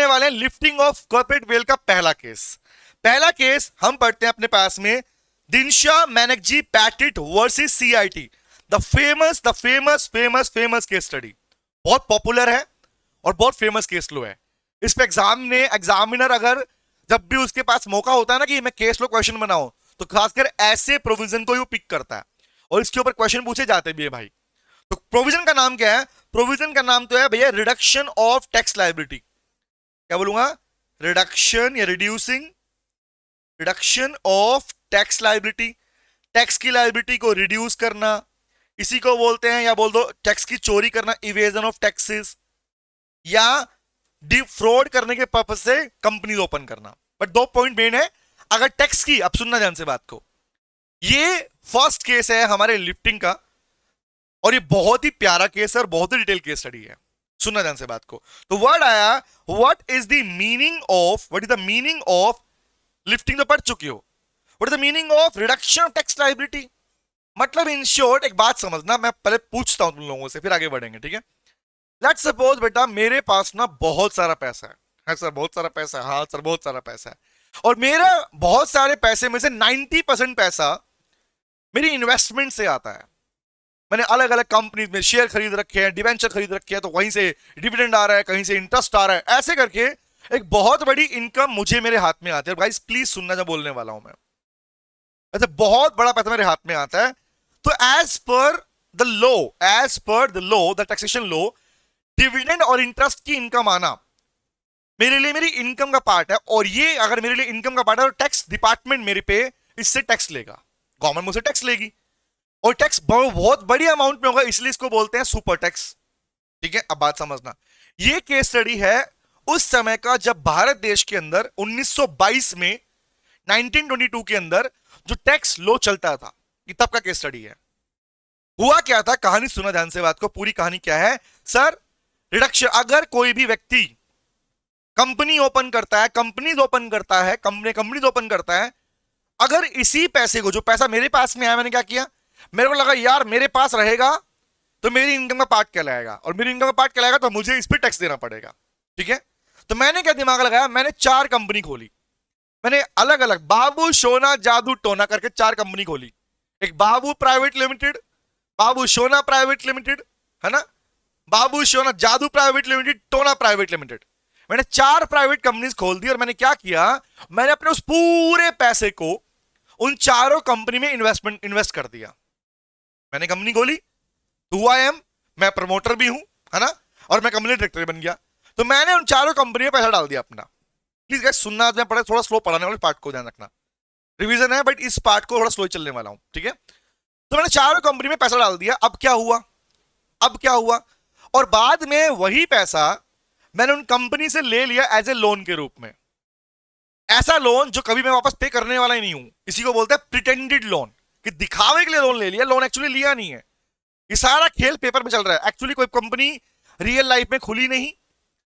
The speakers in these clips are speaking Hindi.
पढ़ने वाले हैं लिफ्टिंग ऑफ कॉर्पोरेट वेल्थ का पहला केस। पहला केस हम पढ़ते हैं अपने पास में, Dinshaw Maneckji Petit versus CIT, the famous case study. बहुत पॉपुलर है और बहुत फेमस केस लो है। इस पे एग्जामिनर अगर जब भी उसके पास मौका होता है ना कि मैं केस लो क्वेश्चन बनाऊं, तो खासकर ऐसे प्रोविजन को ही वो पिक करता है और इसके ऊपर क्वेश्चन पूछे जाते भी है भाई। तो प्रोविजन का नाम क्या है? प्रोविजन का नाम तो है भैया रिडक्शन ऑफ टैक्स लायबिलिटी। क्या बोलूंगा? रिडक्शन या reduction of tax liability. Tax की लायबिलिटी को रिड्यूस करना, इसी को बोलते हैं, या बोल दो टैक्स की चोरी करना, इवेजन ऑफ टैक्सेस, या डिफ्रॉड करने के पर्पज से कंपनी ओपन करना। बट दो पॉइंट मेन है अगर टैक्स की, अब सुनना ध्यान से बात को, ये फर्स्ट केस है हमारे लिफ्टिंग का और ये बहुत ही प्यारा केस है और बहुत ही डिटेल केस स्टडी है। सुनना ध्यान से बात को। तो वर्ड आया, what is the meaning of lifting, तो पढ़ चुके हो। What is the meaning of reduction of tax liability? मतलब इन शॉर्ट एक बात समझना, मैं पहले पूछता हूं तुम लोगों से फिर आगे बढ़ेंगे, ठीक है? लेट्स सपोज बेटा मेरे पास ना बहुत सारा पैसा है सर, बहुत सारा पैसा है, हाँ सर बहुत सारा पैसा है, और मेरे बहुत सारे पैसे में से 90% पैसा मेरी इन्वेस्टमेंट से आता है। मैंने अलग अलग कंपनी में शेयर खरीद रखे हैं, डिवेंचर खरीद रखे हैं, तो वहीं से डिविडेंड आ रहा है, कहीं से इंटरेस्ट आ रहा है, ऐसे करके एक बहुत बड़ी इनकम मुझे मेरे हाथ में आती है। गाइस प्लीज सुनना जो बोलने वाला हूं मैं, ऐसे बहुत बड़ा पैसा मेरे हाथ में आता है। तो as per the law the taxation law, dividend और इंटरेस्ट की इनकम आना मेरे लिए मेरी इनकम का पार्ट है, और ये अगर मेरे लिए इनकम का पार्ट है तो टैक्स डिपार्टमेंट मेरे पे इससे टैक्स लेगा, गवर्नमेंट मुझसे टैक्स लेगी, और टैक्स बहुत बड़ी अमाउंट में होगा, इसलिए इसको बोलते हैं सुपर टैक्स। ठीक है, अब बात समझना, ये केस स्टडी है उस समय का जब भारत देश के अंदर 1922 में 1922 के अंदर जो टैक्स लॉ चलता था, ये तब का केस स्टडी है। हुआ क्या था, कहानी सुना ध्यान से बात को, पूरी कहानी क्या है सर? रिडक्शन, अगर कोई भी व्यक्ति कंपनीज ओपन करता है, अगर इसी पैसे को, जो पैसा मेरे पास में आया, मैंने क्या किया, मेरे को लगा यार मेरे पास रहेगा तो मेरी इनकम का पार्ट कहलाएगा, और मेरी इनकम का पार्ट कहलाएगा तो मुझे इस पर टैक्स देना पड़ेगा। ठीक है, तो मैंने क्या दिमाग लगाया, मैंने 4 कंपनी खोली, मैंने अलग अलग बाबू सोना जादू टोना करके 4 कंपनी खोली। एक बाबू प्राइवेट लिमिटेड, बाबू सोना प्राइवेट लिमिटेड, है ना, बाबू सोना जादू प्राइवेट लिमिटेड, टोना प्राइवेट लिमिटेड। मैंने 4 प्राइवेट कंपनीज खोल दी, और मैंने क्या किया, मैंने अपने उस पूरे पैसे को उन चारों कंपनी में इन्वेस्ट कर दिया। मैंने कंपनी खोली, हु आई एम, मैं प्रमोटर भी हूं, है ना, और मैं कंपनी डायरेक्टर बन गया। तो मैंने उन चारों कंपनी में पैसा डाल दिया अपना। प्लीज गाइस सुनना, मैं पढ़े थोड़ा स्लो पढ़ाने वाले पार्ट को ध्यान रखना, रिवीजन है बट इस पार्ट को थोड़ा स्लो चलने वाला हूं, ठीक है? तो मैंने चारों कंपनी में पैसा डाल दिया। अब क्या हुआ, और बाद में वही पैसा मैंने उन कंपनी से ले लिया एज ए लोन के रूप में। ऐसा लोन जो कभी मैं वापस पे करने वाला ही नहीं हूं, इसी को बोलते हैं प्रिटेंडेड लोन, कि दिखावे के लिए लोन ले लिया, लोन एक्चुअली लिया नहीं है। ये सारा खेल पेपर में चल रहा है। एक्चुअली कोई कंपनी रियल लाइफ में खुली नहीं,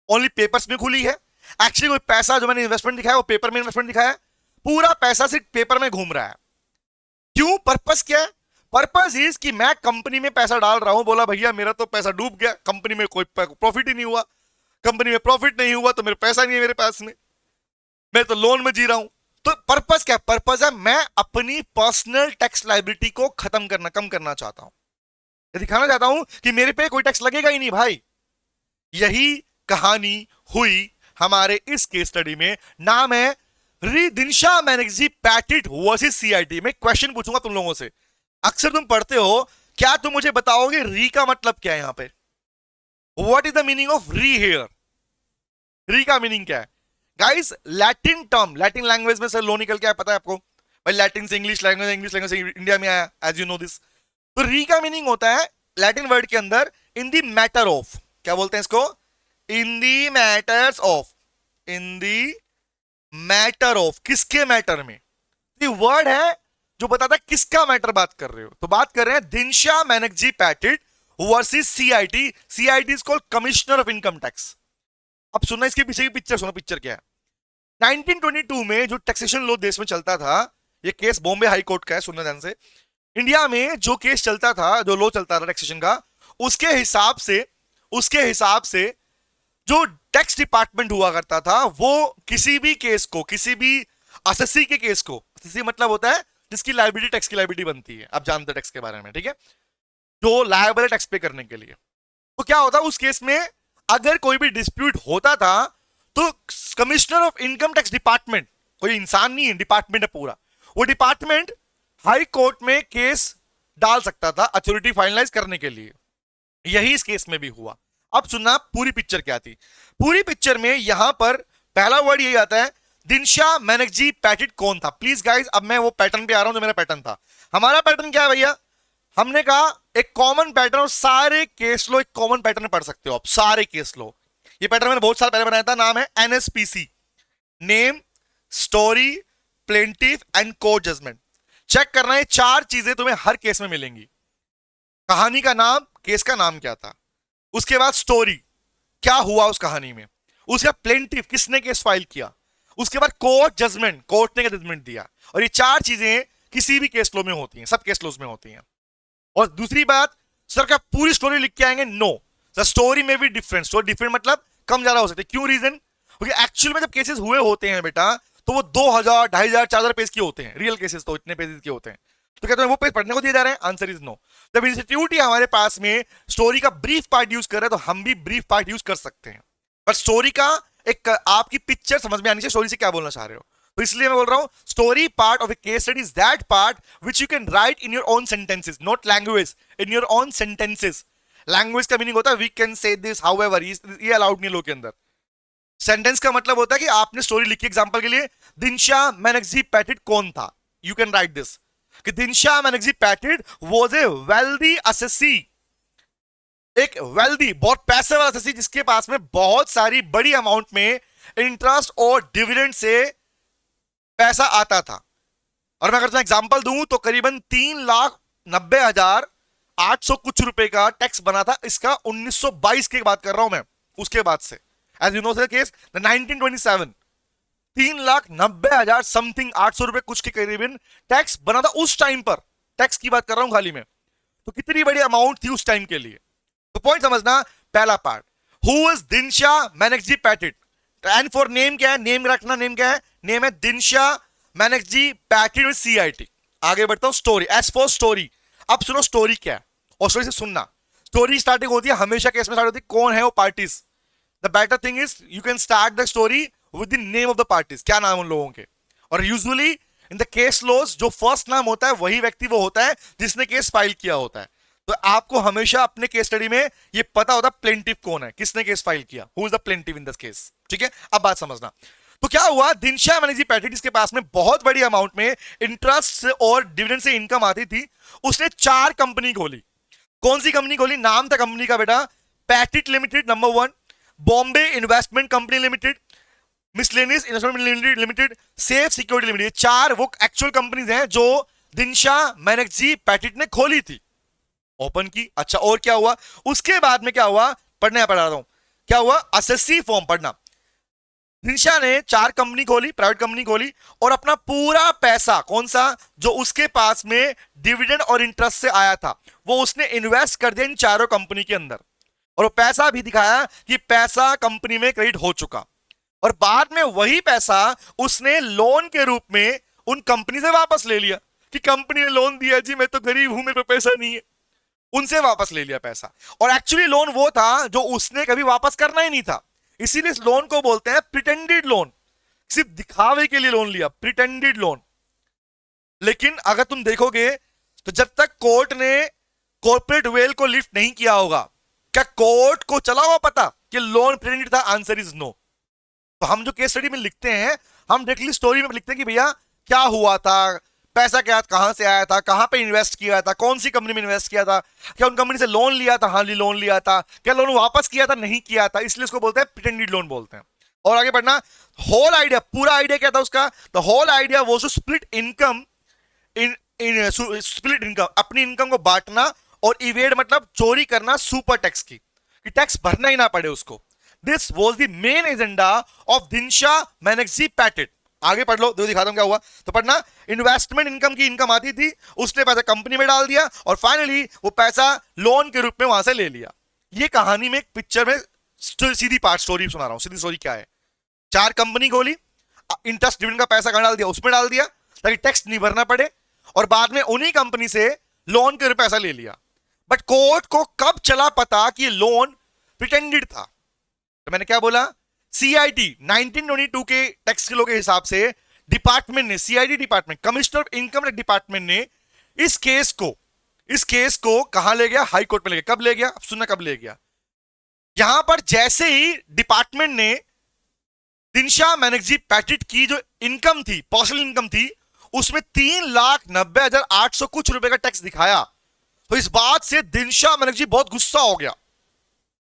ओनली पेपर्स में खुली है। एक्चुअली कोई पैसा जो मैंने इन्वेस्टमेंट दिखाया वो पेपर में इन्वेस्टमेंट दिखाया है, पूरा पैसा सिर्फ पेपर में घूम रहा है। क्यों? पर्पस क्या है? पर्पस इज कि मैं कंपनी में पैसा डाल रहा हूं, बोला भैया मेरा तो पैसा डूब गया, कंपनी में कोई प्रॉफिट ही नहीं हुआ, कंपनी में प्रॉफिट नहीं हुआ तो मेरा पैसा नहीं है मेरे पास में, मैं तो लोन में जी रहा हूं। तो पर्पस क्या? पर्पस है मैं अपनी पर्सनल टैक्स लायबिलिटी को खत्म करना, कम करना चाहता हूं, दिखाना चाहता हूं कि मेरे पे कोई टैक्स लगेगा ही नहीं भाई। यही कहानी हुई हमारे इस केस स्टडी में। नाम है दिनशा मैनेकजी पैटिट वर्सेस सीआईटी। मैं क्वेश्चन पूछूंगा तुम लोगों से, अक्सर तुम पढ़ते हो, क्या तुम मुझे बताओगे री का मतलब क्या है यहां पे? What is the meaning of री हियर? री का मीनिंग क्या है guys? Latin term, Latin language में से लो निकल के आया, पता है आपको भाई, लैटिन से इंग्लिश लैंग्वेज, इंग्लिश लैंग्वेज से इंडिया में आया, एज यू नो दिस। तो री का मीनिंग होता है लैटिन वर्ड के अंदर इन दी मैटर ऑफ, क्या बोलते हैं इसको? In the matters of, in the matter of, किसके मैटर में? ये वर्ड है जो बताता है किसका मैटर बात कर रहे हो। तो बात कर रहे हैं Dinshaw Maneckji Petit versus CIT. CIT is called commissioner of income tax. अब सुनना इसके पीछे की पिक्चर, सुनो पिक्चर क्या है। 1922 में जो टैक्सेशन लॉ देश में चलता था, ये केस बॉम्बे हाई कोर्ट का है, सुनना ध्यान से। इंडिया में जो केस चलता था, जो लॉ चलता था टैक्सेशन का, उसके हिसाब से जो टैक्स डिपार्टमेंट हुआ करता था वो किसी भी केस को, किसी भी असेसी के केस को, असेसी मतलब होता है जिसकी लायबिलिटी, टैक्स की लायबिलिटी बनती है, आप जानते हैं टैक्स के बारे में, ठीक है, जो लायबल है टैक्स पे करने के लिए। तो क्या होता उस केस में, अगर कोई भी डिस्प्यूट होता था तो commissioner of income tax department, कोई इंसान नहीं है, डिपार्टमेंट है पूरा, वो डिपार्टमेंट हाई कोर्ट में केस डाल सकता था अथॉरिटी फाइनलाइज करने के लिए। यही इस केस में भी हुआ। अब सुनना पूरी पिक्चर क्या थी। पूरी पिक्चर में यहां पर पहला वर्ड यही आता है, दिनशा मैनेकजी पैटिट कौन था। प्लीज गाइस, अब मैं वो पैटर्न पे आ रहा हूं जो मेरा पैटर्न था। हमारा पैटर्न क्या है भैया, हमने कहा एक कॉमन पैटर्न, और सारे केस लो एक कॉमन पैटर्न पढ़ सकते हो आप, सारे केस लो। ये पैटर्न मैंने बहुत साल पहले बनाया था, नाम है NSPC, name, story, plaintiff and court judgment. Check करना है, चार चीजें तुम्हें हर केस में मिलेंगी। कहानी का नाम, केस का नाम क्या था, उसके बाद स्टोरी, क्या हुआ उस कहानी में, उसके बाद प्लेंटिफ, किसने केस फाइल किया, उसके बाद कोर्ट जजमेंट, कोर्ट ने क्या जजमेंट दिया। और ये चार चीजें किसी भी केस लो में होती हैं, सब केस लोज में होती हैं। और दूसरी बात, सर क्या पूरी स्टोरी लिख के आएंगे, नो, द स्टोरी में भी डिफरेंट, स्टोरी डिफरेंट मतलब कम ज्यादा हो सकते हैं। क्यों, रीजन, क्योंकि एक्चुअल में जब केसेस हुए होते हैं बेटा, तो वो 2000, 2500, 4000 पेज के होते हैं, रियल केसेस तो इतने पेजेस के होते हैं। तो क्या तुम्हें वो पेज पढ़ने को दिए जा रहे हैं, आंसर इज नो। जब इंस्टीट्यूट ही हमारे पास में स्टोरी का ब्रीफ पार्ट यूज कर रहे हैं, तो हम भी ब्रीफ पार्ट यूज कर सकते हैं, पर स्टोरी का एक आपकी पिक्चर समझ में आनी चाहिए, स्टोरी से क्या बोलना चाह रहे हो। तो इसलिए मैं बोल रहा हूं, story part of a case study is that part which you can write in your own sentences, not language, in your own sentences. Language का मीनिंग होता है we can say this however, ये अलाउड नहीं लो के अंदर। सेंटेंस का मतलब होता है कि आपने स्टोरी लिखी, एग्जांपल के लिए दिनशा मैनेकजी पैटिट कौन था, यू कैन राइट दिस कि Dinshaw Maneckji Petit was a wealthy assessee, एक वेल्दी, बहुत पैसे वाला असेसी जिसके पास में बहुत सारी बड़ी अमाउंट में इंटरेस्ट और डिविडेंड से पैसा आता था। और मैं अगर तुम्हें एग्जांपल दूं तो करीबन 3,90,800 कुछ रुपए का टैक्स बना था इसका, 1922 की बात कर रहा हूं मैं, उसके बाद से, as you know the case 1927, 3,90,000 something 800 रुपए कुछ के करीबन टैक्स बना था उस टाइम पर, टैक्स की बात कर रहा हूं खाली में। तो कितनी बड़ी अमाउंट थी उस टाइम के लिए। तो पॉइंट समझना, पहला part, who is Dinshaw Maneckji Petit, and for name क्या है, नेम रखना, नेम क्या है, नेम है दिनशा मैनेकजी पैटिट विद CIT। आगे बढ़ता हूं, स्टोरी, एज फॉर स्टोरी। अब सुनो स्टोरी क्या है, और स्टोरी से सुनना, स्टोरी स्टार्टिंग होती है हमेशा केस में स्टार्ट होती है, कौन है वो parties. The better thing is you can start the story with the name of the parties, क्या नाम उन लोगों के। और usually in the case laws जो फर्स्ट नाम होता है वही व्यक्ति वो होता है जिसने केस फाइल किया होता है। तो आपको हमेशा अपने केस स्टडी में ये पता होता है प्लेंटिफ कौन है, किसने केस फाइल किया, who is the plaintiff in this case, ठीक है। अब बात समझना, तो क्या हुआ, दिनशा मैनेकजी पैटिट इसके पास में बहुत बड़ी अमाउंट में इंटरेस्ट और डिविडेंड से इनकम आती थी। उसने 4 कंपनी खोली। कौन सी कंपनी खोली, नाम था कंपनी का बेटा Petit limited number 1, Bombay investment company limited, miscellaneous investment limited, safe security limited. 4 वो एक्चुअल कंपनीज हैं जो दिनशा मैनेकजी पैटिट ने खोली थी, ओपन की। अच्छा, और क्या हुआ उसके बाद में, क्या हुआ, पढ़ने पढ़ा रहा हूं, क्या हुआ, असेसी फॉर्म पढ़ना। दिनशा ने 4 कंपनी खोली, प्राइवेट कंपनी खोली, और अपना पूरा पैसा, कौन सा, जो उसके पास में डिविडेंड और इंटरेस्ट से आया था, वो उसने इन्वेस्ट कर दिया इन चारों कंपनी के अंदर। और वो पैसा भी दिखाया कि पैसा कंपनी में क्रेडिट हो चुका, और बाद में वही पैसा उसने लोन के रूप में उन कंपनी से वापस ले लिया कि कंपनी ने लोन दिया जी, मैं तो गरीब हूं, मेरे पास पैसा नहीं है, उनसे वापस ले लिया पैसा। और एक्चुअली लोन वो था जो उसने कभी वापस करना ही नहीं था, इसीलिए इस लोन को बोलते हैं प्रिटेंडेड लोन, सिर्फ दिखावे के लिए लोन लिया, प्रिटेंडेड लोन। लेकिन अगर तुम देखोगे तो जब तक कोर्ट ने कॉर्पोरेट वेल को लिफ्ट नहीं किया होगा, क्या कोर्ट को चला हुआ पता कि लोन प्रिटेंडेड था, आंसर इज नो। तो हम जो केस स्टडी में लिखते हैं, हम डायरेक्टली स्टोरी में लिखते हैं कि भैया क्या हुआ था, पैसा क्या, कहां से आया था, कहां पे इन्वेस्ट किया था, कौन सी कंपनी में इन्वेस्ट किया था, क्या उन कंपनी से लोन लिया था, हाँ लोन लिया था, क्या लोन वापस किया था, नहीं किया था, इसलिए उसको बोलते हैं प्रिटेंडेड लोन बोलते हैं। और आगे बढ़ना, होल आइडिया, पूरा आइडिया क्या था उसका, the whole idea was to split income split income, अपनी इनकम को बांटना, और इवेड मतलब चोरी करना सुपर टैक्स की, कि टैक्स भरना ही ना पड़े उसको। This was the main agenda of Dinshaw Maneckji Petit. आगे पढ़ लो, दिखाता हूं क्या हुआ। तो पढ़ना, इन्वेस्टमेंट इनकम की इनकम आती थी, उसने पैसा कंपनी में डाल दिया, और फाइनली वो पैसा लोन के रूप में वहां से ले लिया। ये कहानी में एक पिक्चर में सीधी पार्ट स्टोरी सुना रहा हूं, सीधी स्टोरी क्या है। 4 कंपनी खोली, इंटरेस्ट डिविडेंड का पैसा कहां डाल दिया, उसमें डाल दिया ताकि टैक्स नहीं भरना पड़े, और बाद में उन्हीं कंपनी से लोन के पैसा ले लिया। बट कोर्ट को कब चला पता कि ये लोन प्रिटेंडेड था? तो मैंने क्या बोला, सीआईटी 1922 के टैक्स लॉ के हिसाब से डिपार्टमेंट ने, CID department, commissioner of income tax department ने इस केस को कहां ले गया, हाई कोर्ट में ले गया। कब ले गया, अब सुनना कब ले गया। यहां पर जैसे ही डिपार्टमेंट ने दिनशा बनर्जी पैटेट की जो इनकम थी, पर्सनल इनकम थी, उसमें 3,90,800 कुछ रुपए का टैक्स दिखाया, तो इस बात से दिनशा बनर्जी बहुत गुस्सा हो गया।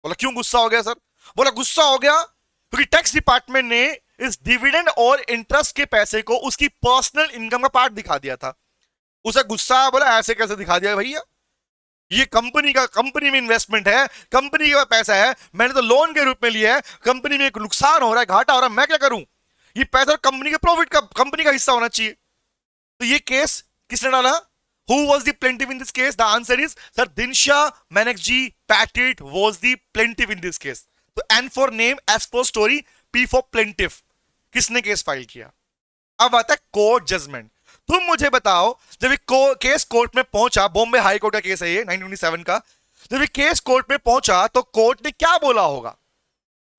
बोला क्यों गुस्सा हो गया सर? बोला गुस्सा हो गया क्योंकि टैक्स डिपार्टमेंट ने इस डिविडेंड और इंटरेस्ट के पैसे को उसकी पर्सनल इनकम का पार्ट दिखा दिया था। उसे गुस्सा आया, बोला ऐसे कैसे दिखा दिया भैया, ये कंपनी में इन्वेस्टमेंट है, कंपनी का पैसा है, मैंने तो लोन के रूप में लिया है, कंपनी में एक नुकसान हो रहा है, घाटा हो रहा है, मैं क्या करूं, ये पैसा कंपनी के प्रॉफिट का, कंपनी का हिस्सा होना चाहिए। तो ये केस किसने डाला? Who was the plaintiff in this case? The answer is sir, Dinsha Banerjee Patit was the plaintiff in this case. तो N for name, S for story, P for plaintiff. किसने केस फाइल किया? अब आता है कोर्ट जजमेंट। तुम मुझे बताओ, जब एक केस कोर्ट में पहुंचा, बॉम्बे हाई कोर्ट का केस है ये 1927 का, जब ये केस कोर्ट में पहुंचा तो कोर्ट ने क्या बोला होगा,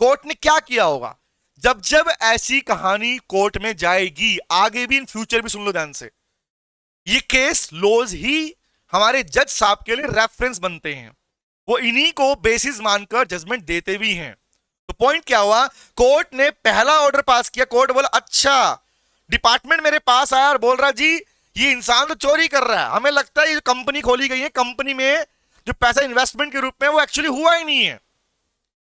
कोर्ट ने क्या किया होगा? जब जब ऐसी कहानी कोर्ट में जाएगी, आगे भी इन फ्यूचर भी सुन लो ध्यान से, ये केस लॉज ही हमारे जज साहब के लिए रेफरेंस बनते हैं, वो इन्हीं को बेसिस मानकर जजमेंट देते भी हैं। तो पॉइंट क्या हुआ, कोर्ट ने पहला ऑर्डर पास किया, कोर्ट बोला अच्छा, डिपार्टमेंट मेरे पास आया और बोल रहा जी ये इंसान तो चोरी कर रहा है, हमें लगता है ये जो कंपनी खोली गई है, कंपनी में जो पैसा इन्वेस्टमेंट के रूप में वो एक्चुअली हुआ ही नहीं है।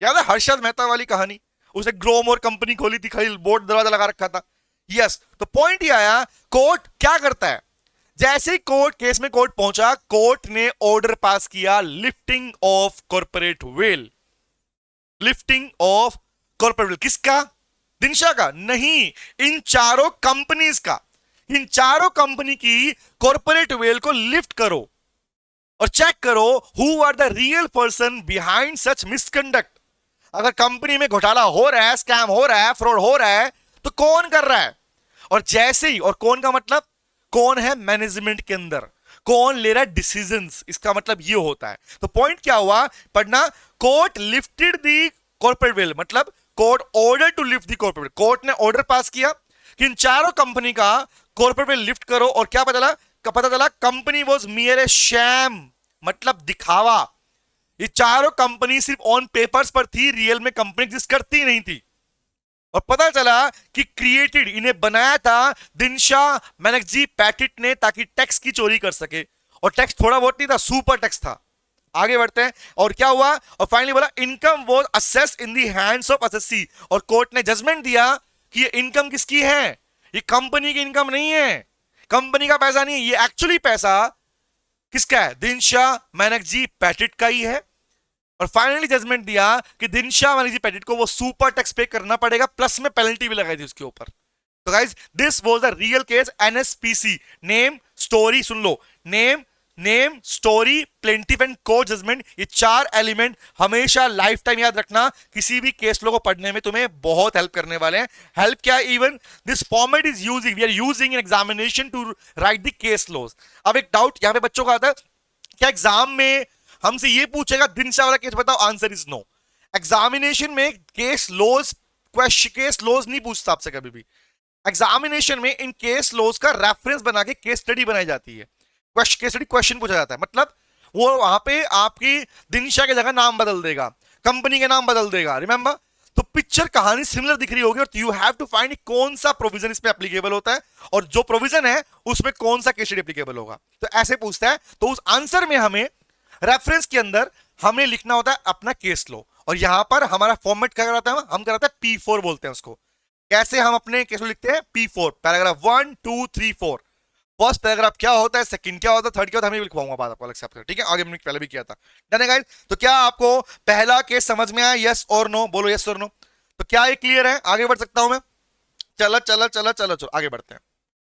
याद है हर्षद मेहता वाली कहानी, उसने ग्रोम और कंपनी खोली थी, खाली बोर्ड दरवाजा लगा रखा था। यस, तो पॉइंट ये आया, कोर्ट क्या करता है, जैसे ही केस में कोर्ट पहुंचा, कोर्ट ने ऑर्डर पास किया lifting of corporate veil. Lifting of corporate veil किसका? दिनशा का? नहीं, इन चारों कंपनीज का। इन चारों कंपनी की कॉर्पोरेट वेल को लिफ्ट करो और चेक करो who are the real person behind such misconduct. अगर कंपनी में घोटाला हो रहा है, स्कैम हो रहा है, फ्रॉड हो रहा है, तो कौन कर रहा है? और जैसे ही, और कौन का मतलब कौन है मैनेजमेंट के अंदर, कौन ले रहा है डिसीजंस, इसका मतलब ये होता है। तो पॉइंट क्या हुआ पढ़ना, court lifted the corporate veil, मतलब court order to lift the corporate, court ने ऑर्डर पास किया कि इन चारों कंपनी का कॉर्पोरेट वेल लिफ्ट करो, और क्या पता चला कंपनी वाज मियर ए शैम, मतलब दिखावा। ये चारों कंपनी सिर्फ ऑन पेपर्स पर थी, रियल में कंपनी एग्जिस्ट करती नहीं थी। और पता चला कि क्रिएटेड, इन्हें बनाया था दिनशा बनर्जी पैटिट ने, ताकि टैक्स की चोरी कर सके, और टैक्स थोड़ा बहुत नहीं था, सुपर टैक्स था। आगे बढ़ते हैं, और क्या हुआ, और फाइनली बोला income was assessed in the hands of assessee, और कोर्ट ने जजमेंट दिया कि ये इनकम किसकी है, ये कंपनी की इनकम नहीं है, कंपनी का पैसा नहीं है, ये एक्चुअली पैसा किसका है, दिनशा बनर्जी पैटिट का ही है। और फाइनली जजमेंट दिया कि दिनशा बनर्जी पैटिट को वो सुपर टैक्स पे करना पड़ेगा, प्लस में पेनल्टी भी लगाई थी उसके ऊपर। तो guys this was the real case, NSPC, name story, सुन लो, name story plaintiff and court judgment. ये 4 एलिमेंट हमेशा लाइफ टाइम याद रखना, किसी भी केस लो को पढ़ने में तुम्हें बहुत हेल्प करने वाले हैं। हेल्प क्या, even this format is using, we are using in examination to write the case laws. अब एक डाउट यहां पे बच्चों का आता है, क्या एग्जाम में हमसे ये पूछेगा दिनशा वाला केस बताओ? Answer is no. एग्जामिनेशन में केस लॉज नहीं पूछता आपसे कभी भी। एग्जामिनेशन में इन केस लॉज का रेफरेंस बना के केस स्टडी बनाई जाती है, केस स्टडी क्वेश्चन पूछा जाता है, मतलब वो वहां पे आपकी दिनशा की जगह नाम बदल देगा, कंपनी के नाम बदल देगा, रिमेंबर? तो पिक्चर कहानी सिमिलर दिख रही होगी, और यू हैव टू फाइंड कौन सा प्रोविजन इसमें एप्लीकेबल होता है, और जो प्रोविजन है उसमें कौन सा केस स्टडी एप्लीकेबल होगा। तो ऐसे पूछता है, तो उस आंसर में हमें रेफरेंस के अंदर हमें लिखना होता है अपना केस लो, और यहां पर हमारा फॉर्मेट क्या कराता है, हम कराते हैं P4 बोलते हैं उसको। कैसे हम अपने केस लो लिखते हैं? P4, paragraph 1 2 3 4। फर्स्ट पैराग्राफ क्या होता है, सेकंड क्या होता है, थर्ड क्या होता है, हम लिखवाऊंगा बाद आपको अलग से आपको, ठीक है? आगे हमने पहले भी किया था। डन है गाइस? तो क्या आपको पहला केस समझ में आया? यस और नो बोलो, यस और नो। तो क्या ये क्लियर है? आगे बढ़ सकता हूं मैं? चलो आगे बढ़ते हैं।